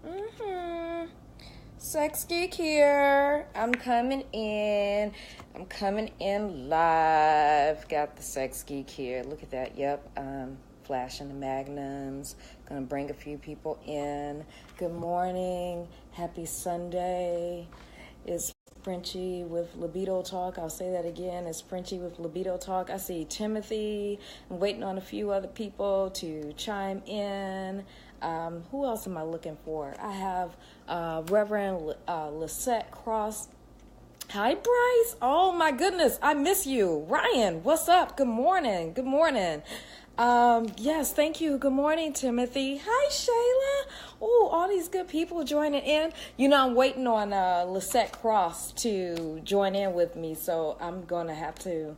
Mm-hmm. Sex Geek here. I'm coming in. I'm coming in live. Got the Sex Geek here. Look at that. Yep. Flashing the magnums. Gonna bring a few people in. Good morning. Happy Sunday. It's Frenchie with Libido Talk. I'll say that again. It's Frenchie with Libido Talk. I see Timothy. I'm waiting on a few other people to chime in. Who else am I looking for? I have Reverend Lisette Cross. Hi, Bryce. Oh, my goodness. I miss you. Ryan, what's up? Good morning. Good morning. Yes, thank you. Good morning, Timothy. Hi, Shayla. Oh, all these good people joining in. You know, I'm waiting on Lisette Cross to join in with me, so I'm going to have to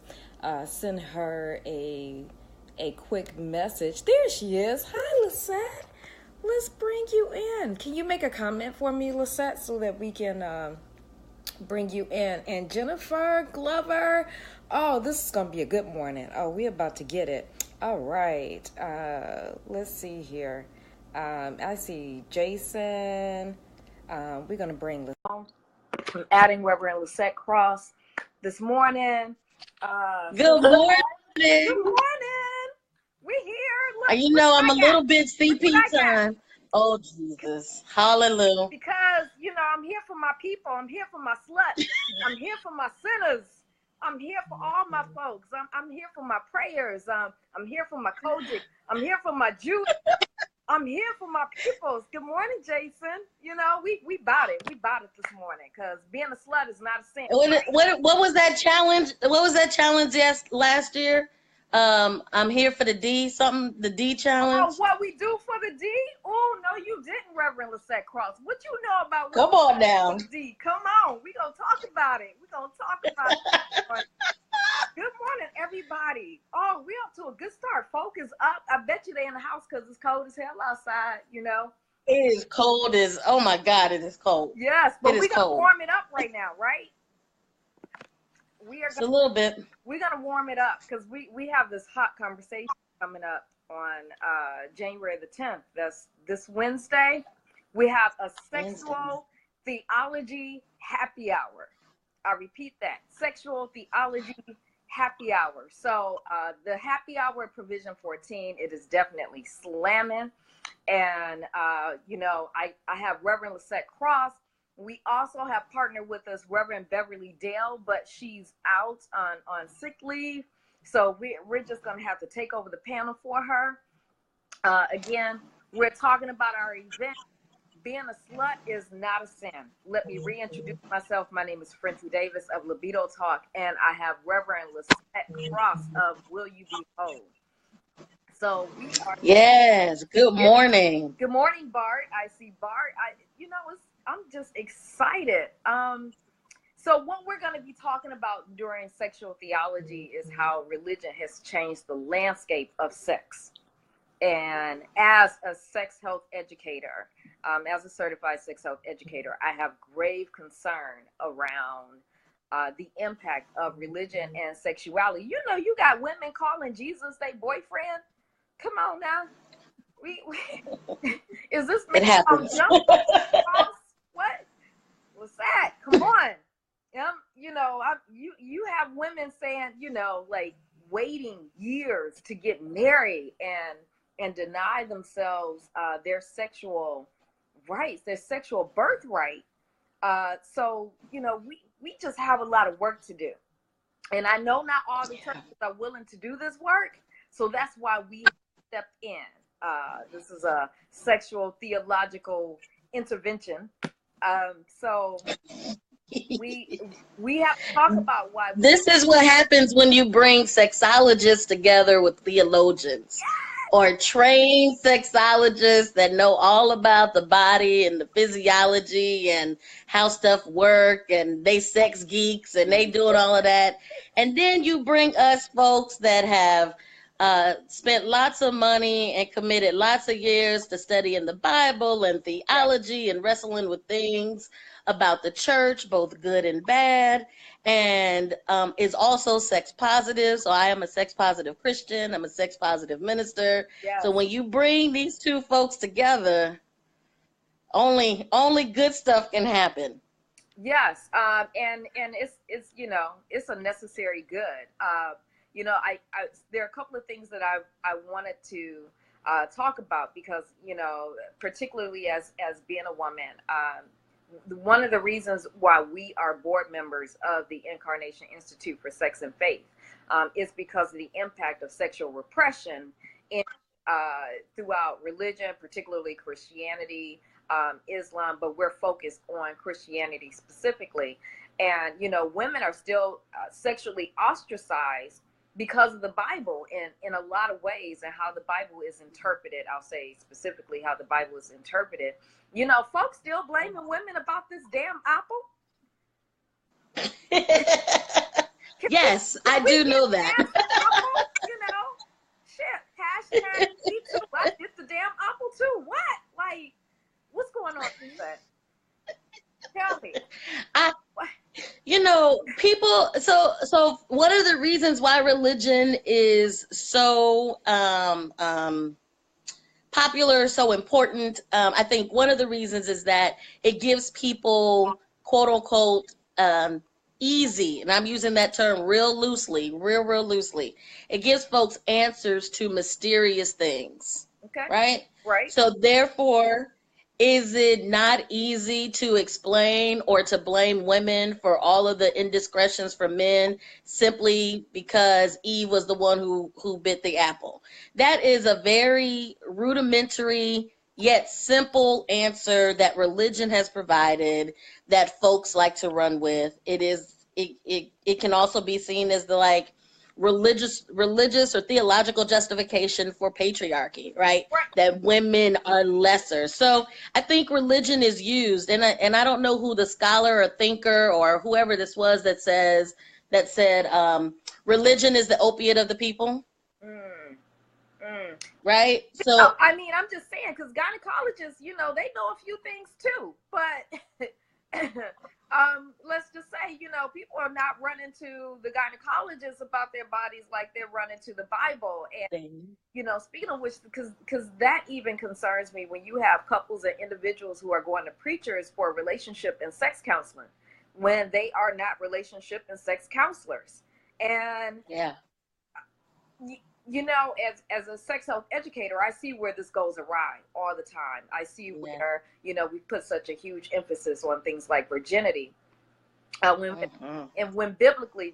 send her a quick message. There she is. Hi, Lisette. Let's bring you in. Can you make a comment for me, Lisette, so that we can bring you in? And Jennifer Glover. Oh, this is going to be a good morning. Oh, we're about to get it. All right. Let's see here. I see Jason. We're going to bring I'm adding Reverend Lisette Cross this morning. Good morning. Good morning. We're here. Look, You know, I'm a little bit CP time. Oh, Jesus. Hallelujah. Because, you know, I'm here for my people. I'm here for my sluts. I'm here for my sinners. I'm here for all my folks. I'm here for my prayers. I'm here for my Kojic. I'm here for my Jews. I'm here for my peoples. Good morning, Jason. You know, we bought it. We bought it this morning because being a slut is not a sin. What was that challenge? What was that challenge last year? I'm here for the D, the D challenge. Oh, what we do for the D? Oh, no, you didn't, Reverend Lisette Cross. What you know about Come on now. D? Come on. We're going to talk about it. We're going to talk about it. Good morning, everybody. Oh, we're up to a good start. Folk is up. I bet you they in the house because it's cold as hell outside, you know. It is cold as, oh my God, it is cold. Yes, but we're going to warm it up right now, right? A little bit. We're going to warm it up because we have this hot conversation coming up on January the 10th. That's this Wednesday. We have a sexual theology happy hour. I repeat that, sexual theology happy hour. So the happy hour provision 14, it is definitely slamming. And, you know, I have Reverend Lisette Cross. We also have partnered with us Reverend Beverly Dale, but she's out on sick leave. So we're just going to have to take over the panel for her. Again, we're talking about our event. Being a slut is not a sin. Let me reintroduce myself. My name is Frenchie Davis of Libido Talk, and I have Reverend Lisette Cross of Will You Be Whole. So we are. Yes. Good morning. Good morning, Bart. I see Bart. I'm just excited. So what we're going to be talking about during sexual theology is how religion has changed the landscape of sex. And as a sex health educator, as a certified sex health educator, I have grave concern around the impact of religion and sexuality. You know, you got women calling Jesus their boyfriend. Come on now. Is this it happens? What was that? Come on. You know, you have women saying, you know, like waiting years to get married and deny themselves their sexual rights, their sexual birthright. So, you know, we just have a lot of work to do. And I know not all the churches are willing to do this work. So that's why we stepped in. This is a sexual theological intervention. So we have to talk about why. This is what happens when you bring sexologists together with theologians. Yes. Or trained sexologists that know all about the body and the physiology and how stuff work, and they sex geeks and they doing all of that. And then you bring us folks that have spent lots of money and committed lots of years to studying the Bible and theology and wrestling with things about the church, both good and bad, and is also sex positive. So I am a sex positive Christian. I'm a sex positive minister. Yes. So when you bring these two folks together, Only good stuff can happen. Yes, and it's it's a necessary good. I there are a couple of things that I wanted to talk about because particularly as being a woman, one of the reasons why we are board members of the Incarnation Institute for Sex and Faith is because of the impact of sexual repression in throughout religion, particularly Christianity, Islam, but we're focused on Christianity specifically. And women are still sexually ostracized because of the Bible in a lot of ways, and how the Bible is interpreted. I'll say specifically how the Bible is interpreted. Folks still blaming women about this damn apple. Yes, I do know that. Apple, shit. Hashtag me too. I did the damn apple too. What? Like, what's going on with that? Tell me. People, so one of the reasons why religion is so popular, so important, I think one of the reasons is that it gives people, quote unquote, easy, and I'm using that term real loosely, real loosely. It gives folks answers to mysterious things. Okay. Right? Right. So therefore, is it not easy to explain or to blame women for all of the indiscretions for men simply because Eve was the one who bit the apple? That is a very rudimentary yet simple answer that religion has provided that folks like to run with. It can also be seen as the religious or theological justification for patriarchy, right? That women are lesser. So I think religion is used, and I don't know who the scholar or thinker or whoever this was that said religion is the opiate of the people. Right? So I mean, I'm just saying, because gynecologists, they know a few things too, but let's just say, people are not running to the gynecologist about their bodies like they're running to the Bible. And speaking of which, because that even concerns me, when you have couples and individuals who are going to preachers for relationship and sex counseling when they are not relationship and sex counselors. And yeah, as a sex health educator, I see where this goes awry all the time. I see where, we put such a huge emphasis on things like virginity. When biblically,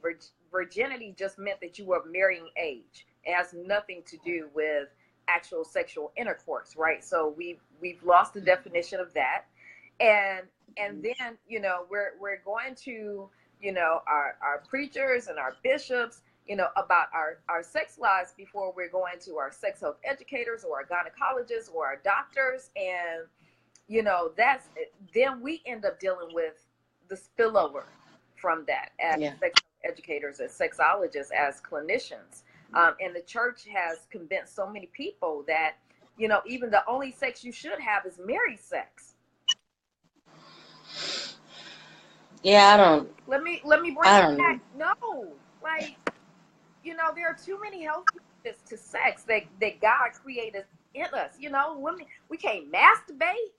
virginity just meant that you were of marrying age. It has nothing to do with actual sexual intercourse, right? So we've lost the definition of that. And then, we're going to, our preachers and our bishops, about our sex lives before we're going to our sex health educators or our gynecologists or our doctors. And, then we end up dealing with the spillover from that as sex educators, as sexologists, as clinicians. And the church has convinced so many people that, even the only sex you should have is married sex. Yeah, I don't. Let me bring it back. No, there are too many health benefits to sex that God created in us. Women, we can't masturbate.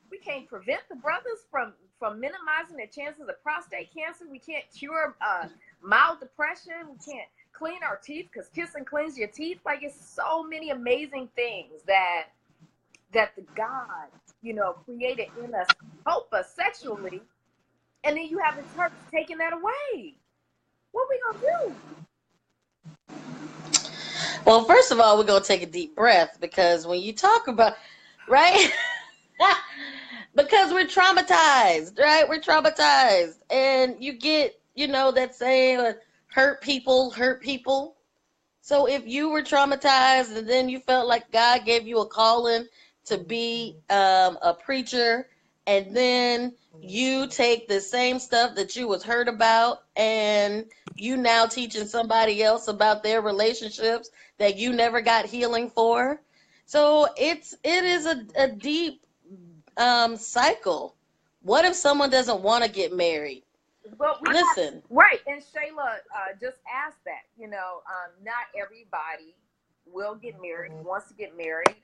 We can't prevent the brothers from minimizing their chances of prostate cancer. We can't cure mild depression. We can't clean our teeth because kissing cleans your teeth. It's so many amazing things that the God, created in us to help us sexually. And then you have the church taking that away. What are we going to do? Well, first of all, we're going to take a deep breath, because when you talk about, right? Because we're traumatized, right? We're traumatized. And you get, that saying, hurt people hurt people. So if you were traumatized and then you felt like God gave you a calling to be a preacher, and then you take the same stuff that you was hurt about and you now teaching somebody else about their relationships that you never got healing for. So it is a deep cycle. What if someone doesn't want to get married? Well, listen. Right. And Shayla just asked that, not everybody will get married, wants to get married.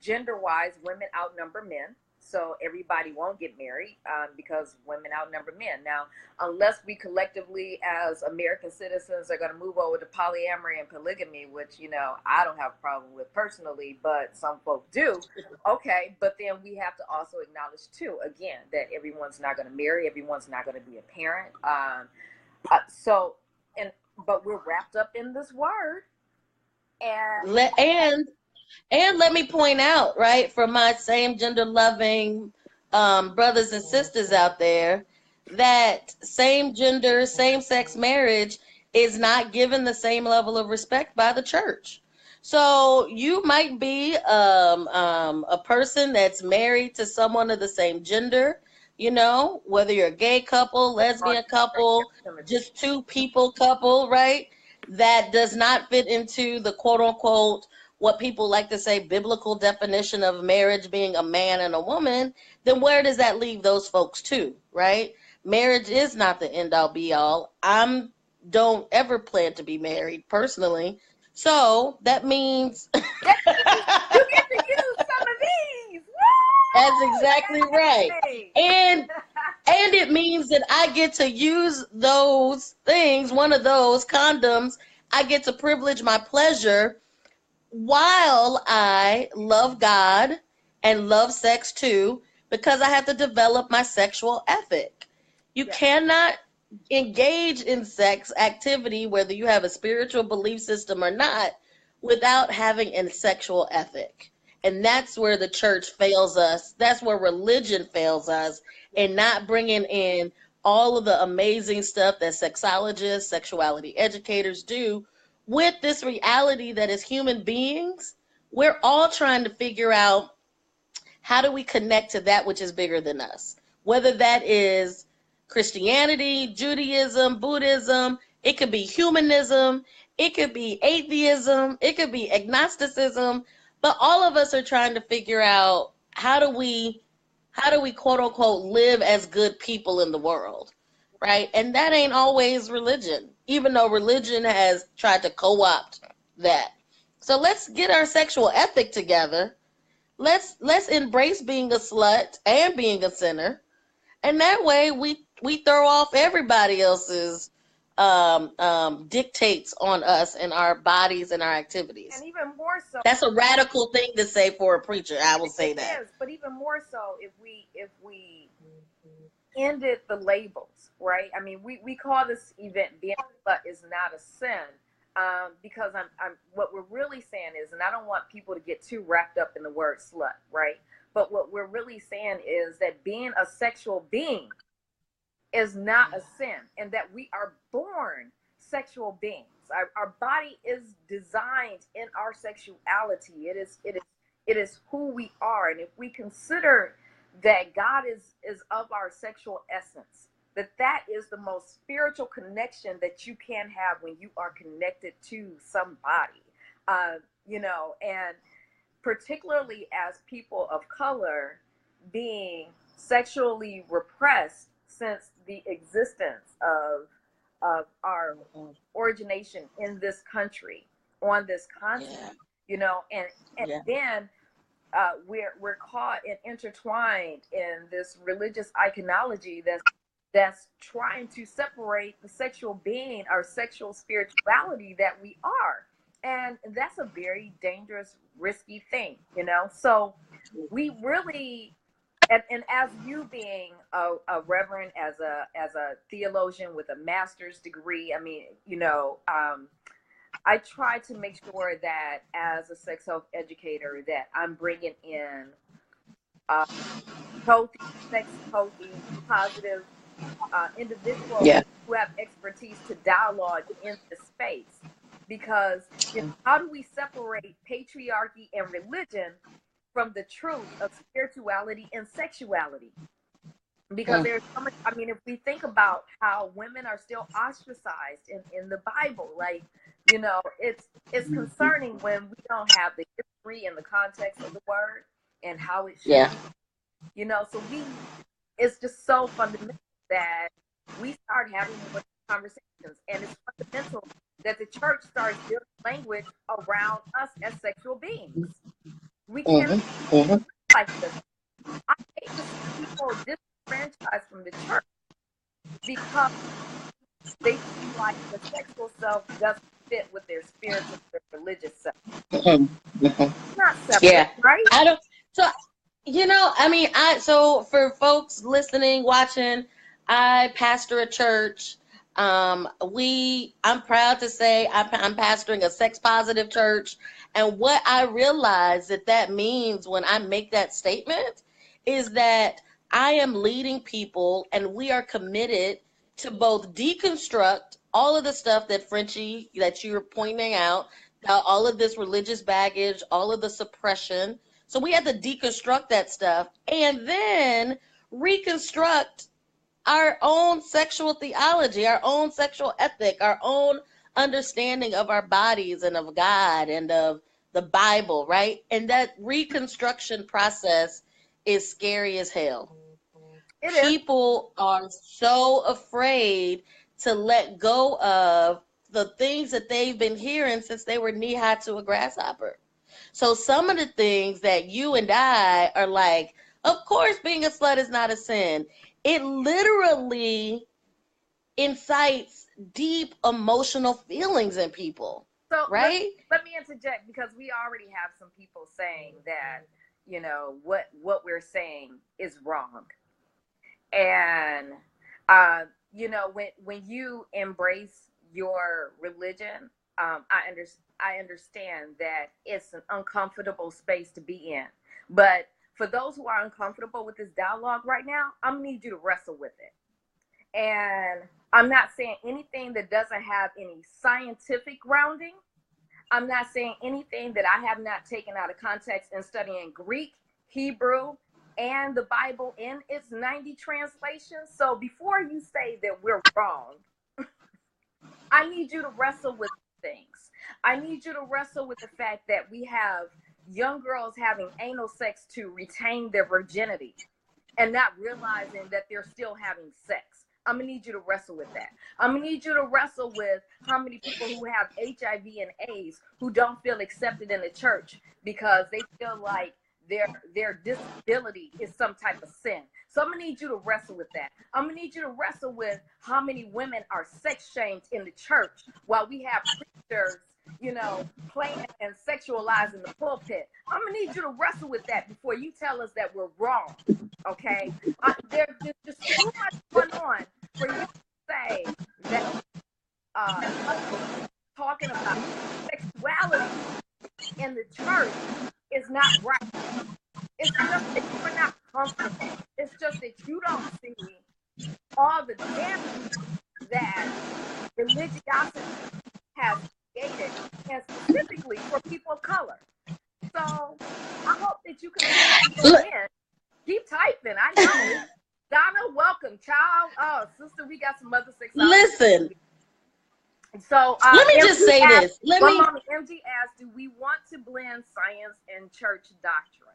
gender-wise, women outnumber men. So everybody won't get married because women outnumber men. Now, unless we collectively, as American citizens, are going to move over to polyamory and polygamy, which I don't have a problem with personally, but some folks do. Okay, but then we have to also acknowledge too, again, that everyone's not going to marry, everyone's not going to be a parent. But we're wrapped up in this word, and let me point out, right, for my same gender loving brothers and sisters out there, that same gender, same sex marriage is not given the same level of respect by the church. So you might be a person that's married to someone of the same gender, whether you're a gay couple, lesbian couple, just two people couple, right? That does not fit into the quote unquote, what people like to say, biblical definition of marriage being a man and a woman. Then where does that leave those folks to, right? Marriage is not the end all be all. Don't ever plan to be married personally. So that means you get to use some of these. Woo! That's exactly right. And it means that I get to use those things, one of those condoms, I get to privilege my pleasure while I love God and love sex too, because I have to develop my sexual ethic. You cannot engage in sex activity, whether you have a spiritual belief system or not, without having a sexual ethic. And that's where the church fails us. That's where religion fails us, and not bringing in all of the amazing stuff that sexologists, sexuality educators do with this reality that as human beings, we're all trying to figure out, how do we connect to that which is bigger than us? Whether that is Christianity, Judaism, Buddhism, it could be humanism, it could be atheism, it could be agnosticism, but all of us are trying to figure out, how do we quote unquote live as good people in the world, right? And that ain't always religion, even though religion has tried to co-opt that. So let's get our sexual ethic together. Let's embrace being a slut and being a sinner, and that way we throw off everybody else's dictates on us and our bodies and our activities. And even more so, that's a radical thing to say for a preacher. I will say that. Is, but even more so if we ended the labels, right? I mean, we call this event being a slut is not a sin. Because I'm what we're really saying is, and I don't want people to get too wrapped up in the word slut, right? But what we're really saying is that being a sexual being is not a sin, and that we are born sexual beings. Our body is designed in our sexuality. It is who we are, and if we consider that God is of our sexual essence, that is the most spiritual connection that you can have when you are connected to somebody, and particularly as people of color being sexually repressed since the existence of our origination in this country, on this continent, and then we're caught and intertwined in this religious iconology that's trying to separate the sexual being, our sexual spirituality that we are. And that's a very dangerous, risky thing, So we really, and as you being a reverend, as a theologian with a master's degree, I mean, I try to make sure that as a sex health educator that I'm bringing in healthy, sex healthy, positive individuals who have expertise to dialogue in this space, because how do we separate patriarchy and religion from the truth of spirituality and sexuality? Because there's so much, I mean, if we think about how women are still ostracized in the Bible, like, it's concerning when we don't have the history and the context of the word and how it should be, so it's just so fundamental that we start having more conversations, and it's fundamental that the church starts building language around us as sexual beings. We cannot Mm-hmm. Mm-hmm. live like this. I hate to see people disenfranchised from the church because they feel like the sexual self doesn't fit with their spiritual or religious self. Mm-hmm. Mm-hmm. It's not separate, Yeah. right? I don't. So, I mean, so for folks listening, watching, I pastor a church. I'm proud to say I'm pastoring a sex positive church. And what I realize that means when I make that statement is that I am leading people and we are committed to both deconstruct all of the stuff that Frenchie, that you're pointing out, all of this religious baggage, all of the suppression. So we had to deconstruct that stuff and then reconstruct our own sexual theology, our own sexual ethic, our own understanding of our bodies and of God and of the Bible, right? And that reconstruction process is scary as hell. It is. People are so afraid to let go of the things that they've been hearing since they were knee high to a grasshopper. So some of the things that you and I are like, of course, being a slut is not a sin. It literally incites deep emotional feelings in people, So right? let me interject because we already have some people saying that, you know, what we're saying is wrong. And you know, when you embrace your religion, I understand that it's an uncomfortable space to be in. But for those who are uncomfortable with this dialogue right now, I'm gonna need you to wrestle with it. And I'm not saying anything that doesn't have any scientific grounding. I'm not saying anything that I have not taken out of context in studying Greek, Hebrew, and the Bible in its 90 translations. So before you say that we're wrong, I need you to wrestle with things. I need you to wrestle with the fact that we have young girls having anal sex to retain their virginity and not realizing that they're still having sex. I'm gonna need you to wrestle with that. I'm gonna need you to wrestle with how many people who have HIV and AIDS who don't feel accepted in the church because they feel like their disability is some type of sin. So I'm gonna need you to wrestle with that. I'm gonna need you to wrestle with how many women are sex shamed in the church while we have preachers, you know, playing and sexualizing the pulpit. I'm gonna need you to wrestle with that before you tell us that we're wrong. Okay, there's just too much going on for you to say that talking about sexuality in the church is not right. It's just that you're not comfortable. It's just that you don't see all the damage that religiosity has created, and specifically for people of color. So I hope that you can go in. Keep typing. I know. Donna, welcome, child. Oh, sister, we got some other sexology. Listen. So let me just say this. MG asked, do we want to blend science and church doctrine?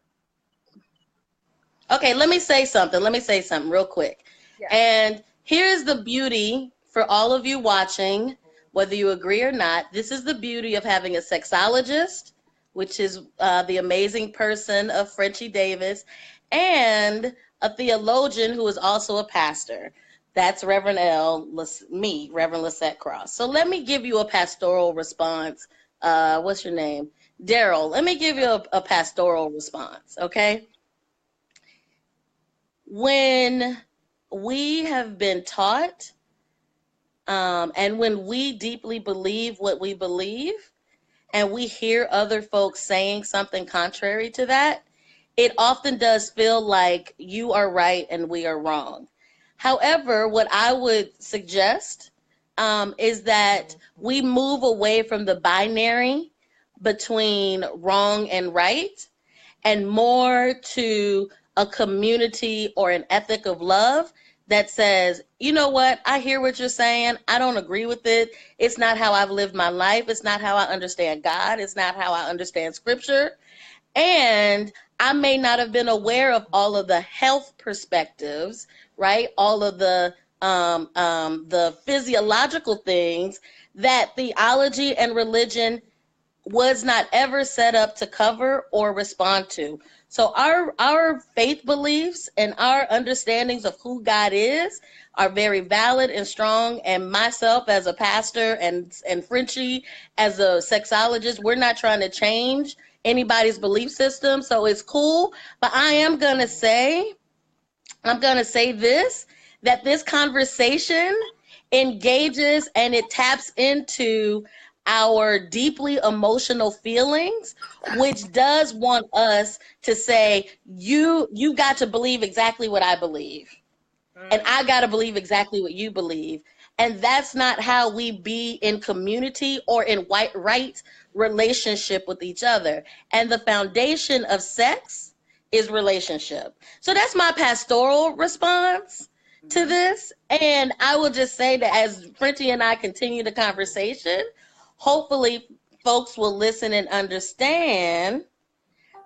Okay, let me say something real quick. Yes. And here's the beauty for all of you watching, whether you agree or not. This is the beauty of having a sexologist, which is the amazing person of Frenchie Davis, and a theologian who is also a pastor. That's Reverend Reverend Lisette Cross. So let me give you a pastoral response. What's your name? Daryl. Let me give you a pastoral response, okay? When we have been taught and when we deeply believe what we believe and we hear other folks saying something contrary to that, it often does feel like you are right and we are wrong. However, what I would suggest is that we move away from the binary between wrong and right and more to a community or an ethic of love that says, you know what, I hear what you're saying. I don't agree with it. It's not how I've lived my life. It's not how I understand God. It's not how I understand scripture. And I may not have been aware of all of the health perspectives, right? All of the physiological things that theology and religion was not ever set up to cover or respond to. So our faith beliefs and our understandings of who God is are very valid and strong. And myself as a pastor and Frenchie as a sexologist, we're not trying to change anybody's belief system. So it's cool. But I'm gonna say this, that this conversation engages and it taps into our deeply emotional feelings, which does want us to say, you got to believe exactly what I believe, and I got to believe exactly what you believe. And that's not how we be in community or in right relationship with each other. And the foundation of sex is relationship. So that's my pastoral response to this. And I will just say that as Frenchie and I continue the conversation, hopefully folks will listen and understand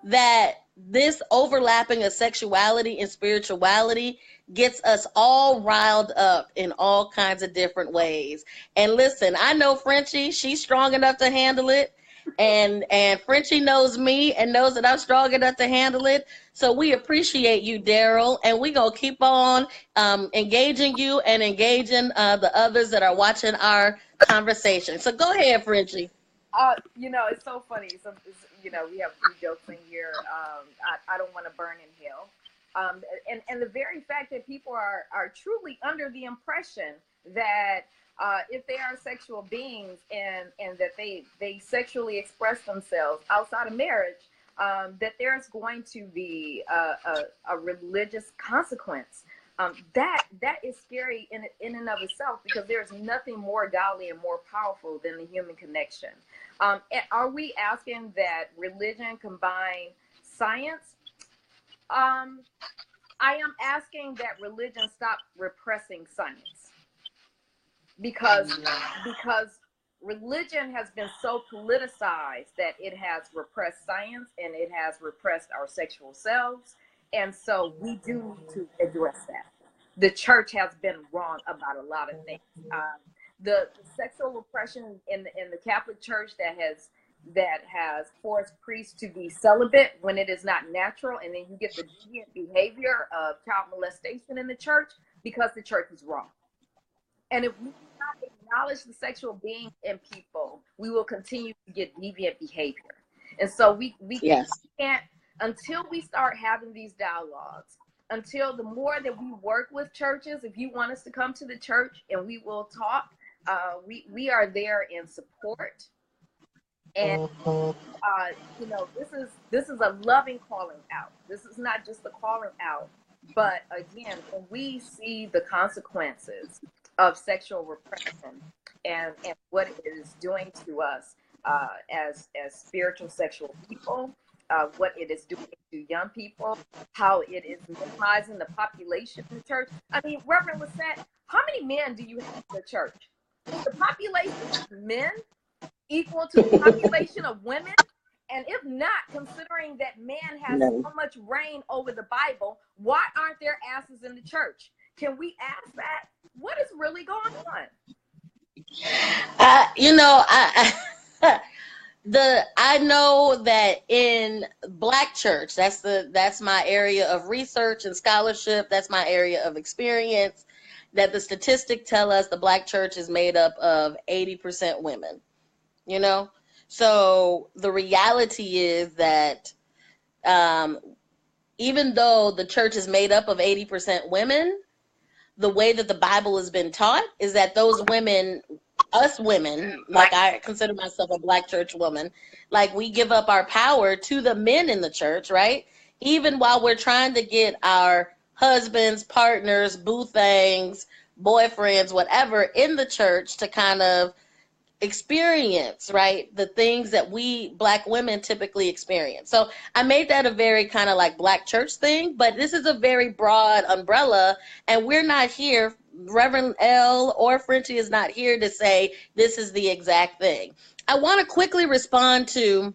that this overlapping of sexuality and spirituality gets us all riled up in all kinds of different ways. And listen, I know Frenchie, she's strong enough to handle it. And Frenchie knows me and knows that I'm strong enough to handle it. So we appreciate you, Daryl, and we're going to keep on engaging you and engaging the others that are watching our conversation. So go ahead, Frenchie. It's so funny. We have a few jokes in here. I don't want to burn in hell. And the very fact that people are truly under the impression that if they are sexual beings and that they sexually express themselves outside of marriage, that there's going to be a religious consequence. That is scary in and of itself, because there's nothing more godly and more powerful than the human connection. Are we asking that religion combine science? I am asking that religion stop repressing science, because religion has been so politicized that it has repressed science and it has repressed our sexual selves. And so we do need to address that. The church has been wrong about a lot of things. The sexual repression in the Catholic Church that has forced priests to be celibate when it is not natural, and then you get the deviant behavior of child molestation in the church because the church is wrong. And if we do not acknowledge the sexual being in people, we will continue to get deviant behavior. And so we can't, until we start having these dialogues, until the more that we work with churches. If you want us to come to the church and we will talk, we are there in support. And this is a loving calling out. This is not just a calling out, but again, when we see the consequences of sexual repression and what it is doing to us as spiritual sexual people, what it is doing to young people, how it is minimizing the population in the church. I mean, Reverend Lissette, how many men do you have in the church? Is the population of men equal to the population of women? And if not, considering that man has so much reign over the Bible, why aren't there asses in the church? Can we ask that? What is really going on? I know that in Black church, that's my area of research and scholarship. That's my area of experience. That the statistics tell us the Black church is made up of 80% women. So the reality is that even though the church is made up of 80% women, the way that the Bible has been taught is that those women, us women, like I consider myself a Black church woman, like we give up our power to the men in the church, right? Even while we're trying to get our husbands, partners, boo things, boyfriends, whatever, in the church to kind of experience, right, the things that we Black women typically experience. So I made that a very kind of like Black church thing, but this is a very broad umbrella, and we're not here, Reverend L or Frenchie is not here to say this is the exact thing. I want to quickly respond to,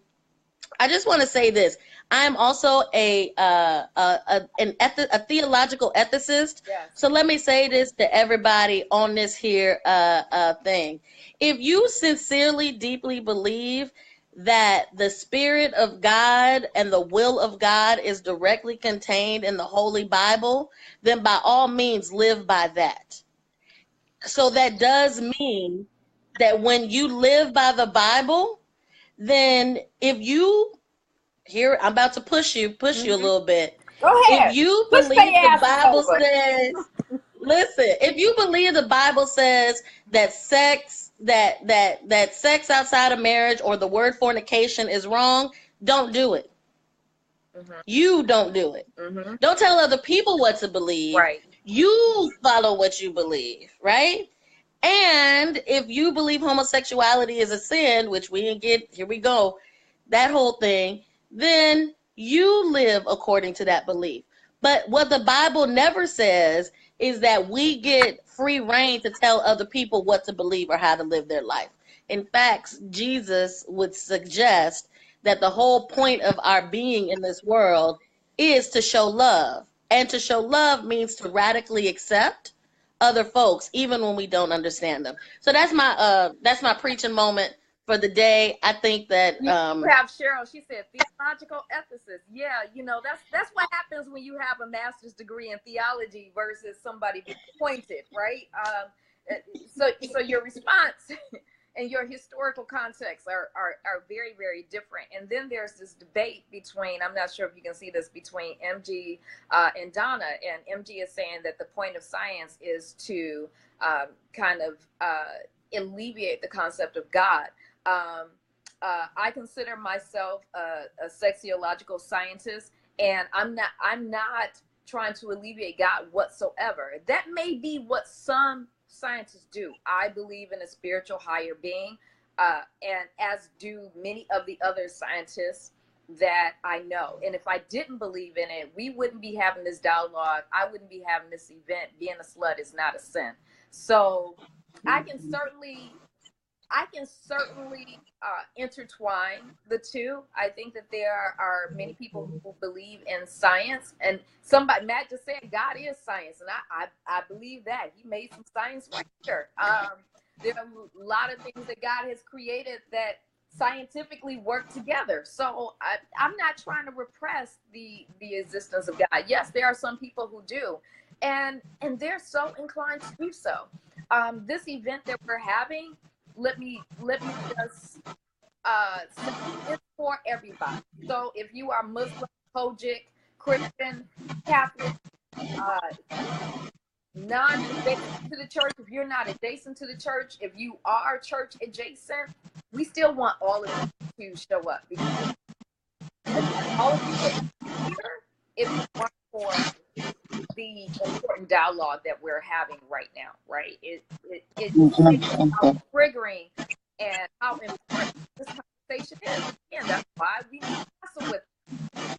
I just want to say this. I am also a theological ethicist. Yes. So let me say this to everybody on this here thing. If you sincerely, deeply believe that the Spirit of God and the will of God is directly contained in the Holy Bible, then by all means live by that. So that does mean that when you live by the Bible, then if you, here, I'm about to push you a little bit. Go If ahead. you Push believe their the asses Bible over. says, listen, if you believe the Bible says that sex outside of marriage or the word fornication is wrong, don't do it. You don't do it. Don't tell other people what to believe. Right. You follow what you believe, right? And if you believe homosexuality is a sin, which we didn't get, here we go, that whole thing, then you live according to that belief. But what the Bible never says is that we get free reign to tell other people what to believe or how to live their life. In fact, Jesus would suggest that the whole point of our being in this world is to show love. And to show love means to radically accept other folks, even when we don't understand them. So that's my preaching moment for the day. I think that You have Cheryl. She said theological ethicist. Yeah, that's what happens when you have a master's degree in theology versus somebody being appointed, right? So your response and your historical context are very, very different. And then there's this debate between, I'm not sure if you can see this, between MG and Donna. And MG is saying that the point of science is to kind of alleviate the concept of God. I consider myself a sexuological scientist, and I'm not trying to alleviate God whatsoever. That may be what some scientists do. I believe in a spiritual higher being, and as do many of the other scientists that I know. And if I didn't believe in it, we wouldn't be having this dialogue. I wouldn't be having this event. Being a slut is not a sin. So I can certainly intertwine the two. I think that there are many people who believe in science, and Matt just said God is science, and I believe that. He made some science right here. There are a lot of things that God has created that scientifically work together. So I'm not trying to repress the existence of God. Yes, there are some people who do, and they're so inclined to do so. This event that we're having, let me just say it's for everybody. So if you are Muslim, Kojic, Christian, Catholic, non-adjacent to the church, if you're not adjacent to the church, if you are church adjacent, we still want all of you to show up, because all of you here, if you want for the important dialogue that we're having right now, right? It's how triggering and how important this conversation is. Again, that's why we need to wrestle with it.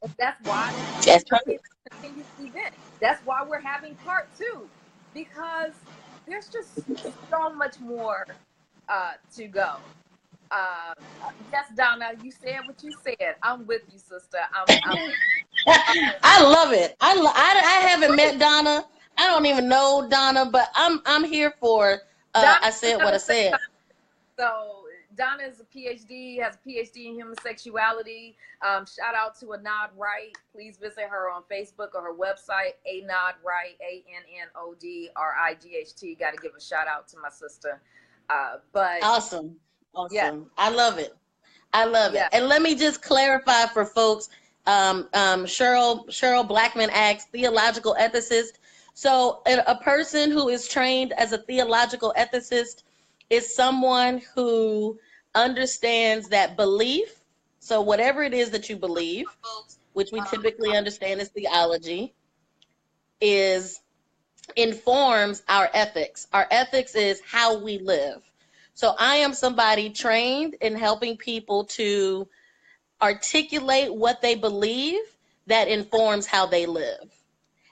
And that's why we continue the event. That's why we're having part 2, because there's just so much more to go. Yes, Donna, you said what you said. I'm with you, sister. I love it. I haven't met Donna. I don't even know Donna, but I'm here for. I said what I said. So Donna is a PhD, has a PhD in human sexuality. Shout out to Anod Wright. Please visit her on Facebook or her website, Anod Wright, ANNODRIGHT. Got to give a shout out to my sister. But awesome. Yeah. I love it. And let me just clarify for folks. Cheryl Blackman asks, theological ethicist. So a person who is trained as a theological ethicist is someone who understands that belief. So whatever it is that you believe, which we typically understand as theology, informs our ethics. Our ethics is how we live. So I am somebody trained in helping people to articulate what they believe that informs how they live.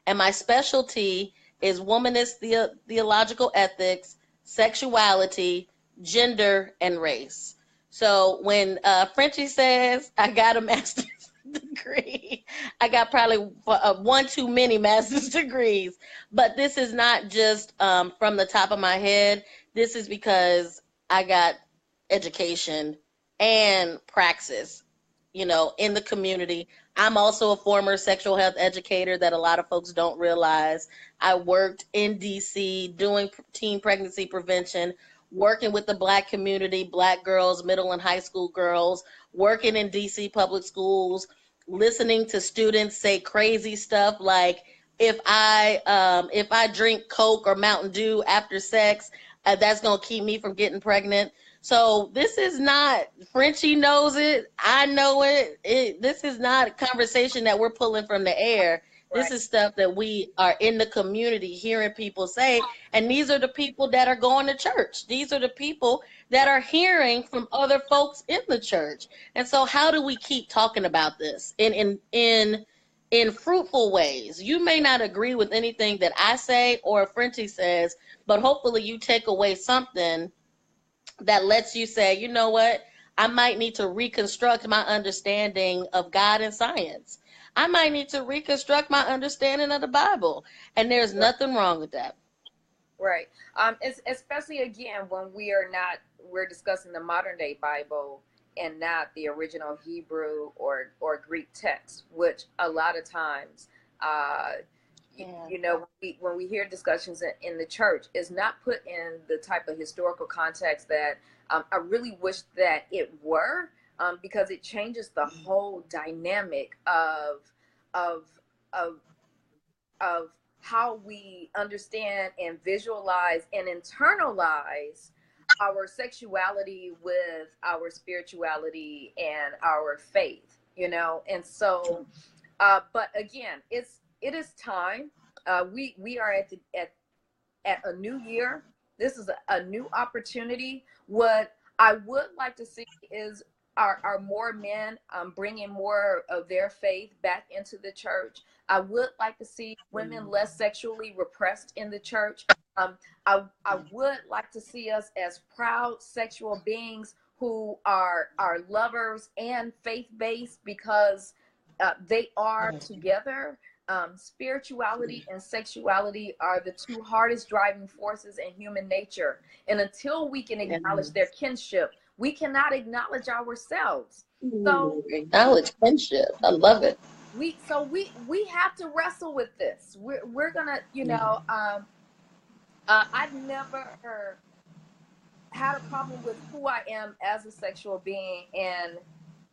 And my specialty is womanist theological ethics, sexuality, gender, and race. So when Frenchie says I got a master's degree, I got probably one too many master's degrees. But this is not just from the top of my head. This is because I got education and praxis, in the community. I'm also a former sexual health educator that a lot of folks don't realize. I worked in DC doing teen pregnancy prevention, working with the Black community, Black girls, middle and high school girls, working in DC public schools, listening to students say crazy stuff like, if I drink Coke or Mountain Dew after sex, that's gonna keep me from getting pregnant. So this is not, Frenchie knows it. I know it. This is not a conversation that we're pulling from the air. This Right. is stuff that we are in the community hearing people say. And these are the people that are going to church. These are the people that are hearing from other folks in the church. And so how do we keep talking about this in fruitful ways? You may not agree with anything that I say or Frenchie says, but hopefully you take away something that lets you say, you know what, I might need to reconstruct my understanding of God and science. I might need to reconstruct my understanding of the Bible. And there's nothing wrong with that. Right. It's, especially again when we're discussing the modern day Bible and not the original Hebrew or Greek text, which a lot of times, when we hear discussions in the church, is not put in the type of historical context that I really wish that it were, because it changes the whole dynamic of of of how we understand and visualize and internalize our sexuality with our spirituality and our faith, and so but again, it is time. We are at a new year. This is a new opportunity. What I would like to see is are more men bringing more of their faith back into the church. I would like to see women less sexually repressed in the church. I would like to see us as proud sexual beings who are lovers and faith-based, because they are together. Spirituality and sexuality are the two hardest driving forces in human nature. And until we can acknowledge their kinship, we cannot acknowledge ourselves. So acknowledge kinship. I love it. We have to wrestle with this. We're gonna, I've never had a problem with who I am as a sexual being and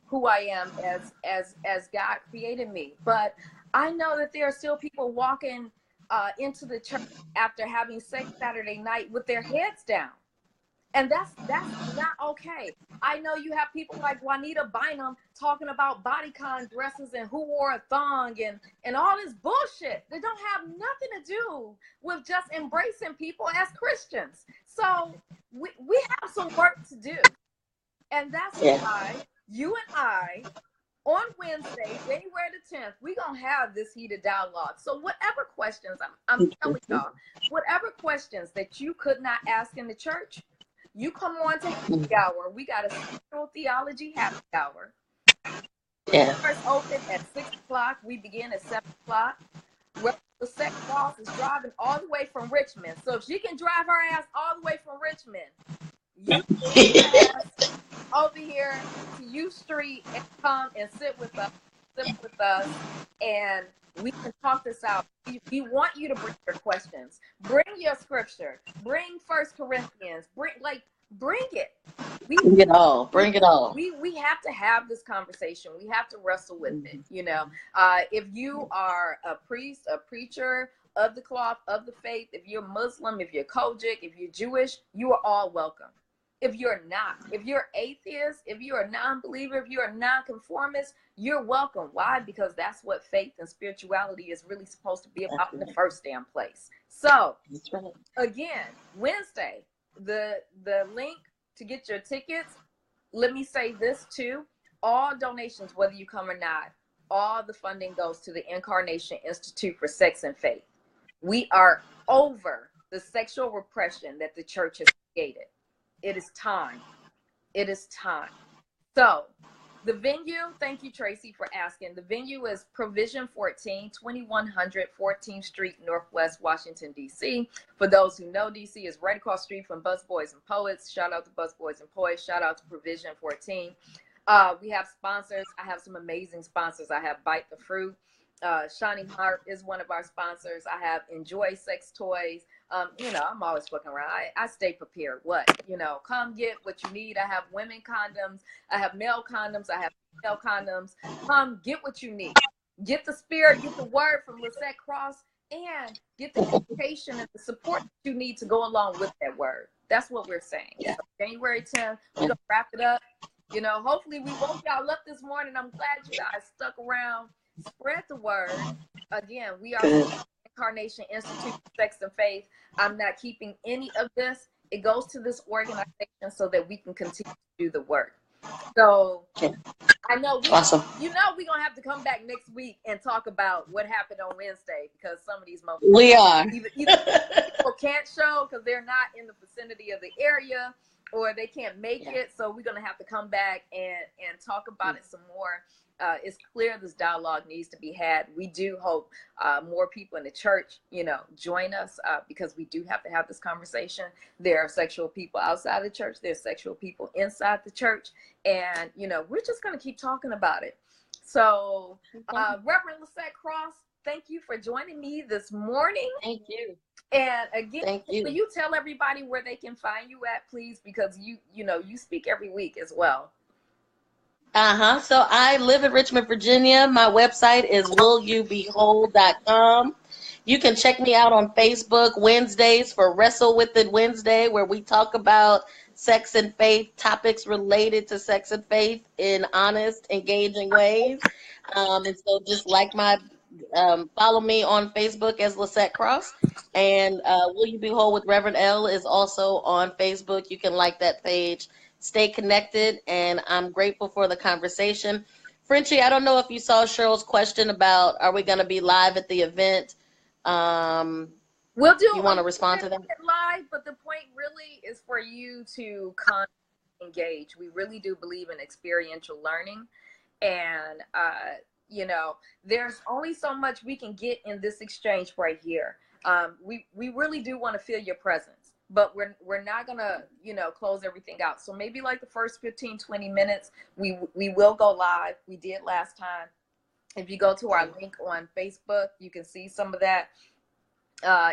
who I am as God created me. But I know that there are still people walking into the church after having sex Saturday night with their heads down. And that's not okay. I know you have people like Juanita Bynum talking about bodycon dresses and who wore a thong and all this bullshit that don't have nothing to do with just embracing people as Christians. So we have some work to do. And that's why you and I, on Wednesday, January the 10th, we're going to have this heated dialogue. So whatever questions, I'm telling y'all, whatever questions that you could not ask in the church, you come on to happy hour. We got a sexual theology happy hour. Yeah. First open at 6 o'clock. We begin at 7 o'clock. Well, the sex boss is driving all the way from Richmond. So if she can drive her ass all the way from Richmond, you can ass over here to U Street and come and sit with us, and we can talk this out. We want you to bring your questions, bring your scripture, bring 1 Corinthians, bring it. Bring it all. Bring it all. We have to have this conversation. We have to wrestle with it. If you are a priest, a preacher of the cloth, of the faith, if you're Muslim, if you're Kojic, if you're Jewish, you are all welcome. If you're not, if you're atheist, if you're a non-believer, if you're a non-conformist, you're welcome. Why? Because that's what faith and spirituality is really supposed to be about in the first damn place. So, again, Wednesday, the link to get your tickets, let me say this too, all donations, whether you come or not, all the funding goes to the Incarnation Institute for Sex and Faith. We are over the sexual repression that the church has created. It is time. It is time. So The venue, thank you, Tracy, for asking. The venue is Provision 14, 2100 14th Street, Northwest Washington, D.C. For those who know, D.C. is right across the street from Busboys and Poets. Shout out to Busboys and Poets. Shout out to Provision 14. We have sponsors. I have some amazing sponsors. I have Bite the Fruit. Shining Heart is one of our sponsors. I have Enjoy Sex Toys. You know, I'm always fucking around. I stay prepared. What? You know, come get what you need. I have women condoms. I have male condoms. I have female condoms. Come get what you need. Get the spirit, get the word from Lisette Cross, and get the education and the support that you need to go along with that word. That's what we're saying. So January 10th, we're going to wrap it up. You know, hopefully we woke y'all up this morning. I'm glad you guys stuck around. Spread the word. Again, we are Incarnation Institute for Sex and Faith. I'm not keeping any of this. It goes to this organization so that we can continue to do the work. So I know awesome. You know we're gonna have to come back next week and talk about what happened on Wednesday, because some of these we are either people can't show because they're not in the vicinity of the area, or they can't make it. So we're gonna have to come back and talk about it some more. It's clear this dialogue needs to be had. We do hope more people in the church, you know, join us, because we do have to have this conversation. There are sexual people outside the church. There's sexual people inside the church. And, you know, we're just going to keep talking about it. So, Reverend Lisette Cross, thank you for joining me this morning. Thank you. And again, thank you. Will you tell everybody where they can find you at, please? Because you know, you speak every week as well. So I live in Richmond, Virginia. My website is willyoubehold.com. You can check me out on Facebook Wednesdays for Wrestle With It Wednesday, where we talk about sex and faith, topics related to sex and faith in honest, engaging ways. And so just like my, follow me on Facebook as Lisette Cross. And Will You Behold with Reverend L is also on Facebook. You can like that page. Stay connected, and I'm grateful for the conversation. Frenchie, I don't know if you saw Cheryl's question about are we going to be live at the event. We'll do. You want to respond to that? Live, but the point really is for you to engage. We really do believe in experiential learning, and you know, there's only so much we can get in this exchange right here. We really do want to feel your presence. But we're not gonna, you know, close everything out. So maybe like the first 15-20 minutes, we will go live. We did last time. If you go to our link on Facebook, you can see some of that.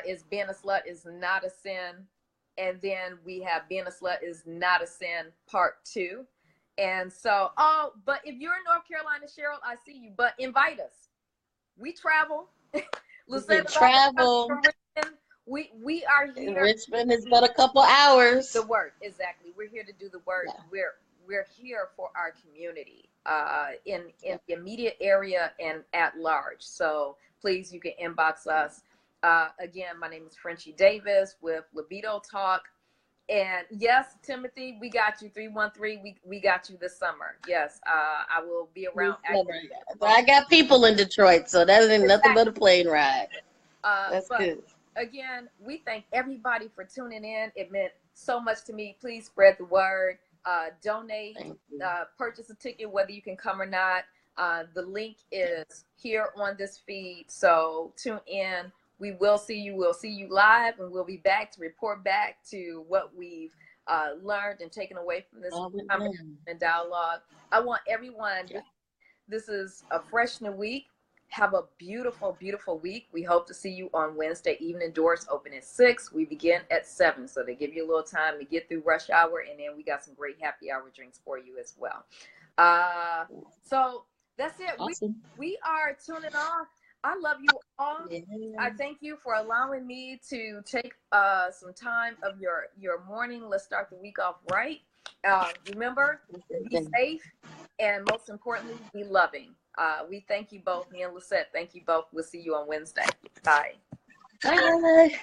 Is being a slut is not a sin, and then we have being a slut is not a sin part 2. And so, but if you're in North Carolina, Cheryl, I see you. But invite us. We travel. We travel. We are here. Richmond is but a couple hours. The work, exactly. We're here to do the work. Yeah. We're here for our community, in the immediate area and at large. So please, you can inbox us. Again, my name is Frenchie Davis with Libido Talk. And yes, Timothy, we got you. 313. We got you this summer. Yes, I will be around. I got people in Detroit, so that ain't nothing but a plane ride. That's good. Again, we thank everybody for tuning in. It meant so much to me. Please spread the word. Donate. Purchase a ticket, whether you can come or not. The link is here on this feed. So tune in. We will see you. We'll see you live, and we'll be back to report back to what we've learned and taken away from this conversation and dialogue. I want everyone. This is a fresh new week. Have a beautiful, beautiful week. We hope to see you on Wednesday evening. Doors open at 6. We begin at 7. So they give you a little time to get through rush hour. And then we got some great happy hour drinks for you as well. So that's it. Awesome. We are tuning off. I love you all. Yeah. I thank you for allowing me to take some time of your morning. Let's start the week off right. Remember, be safe. And most importantly, be loving. We thank you both. Me and Lisette, thank you both. We'll see you on Wednesday. Bye. Bye.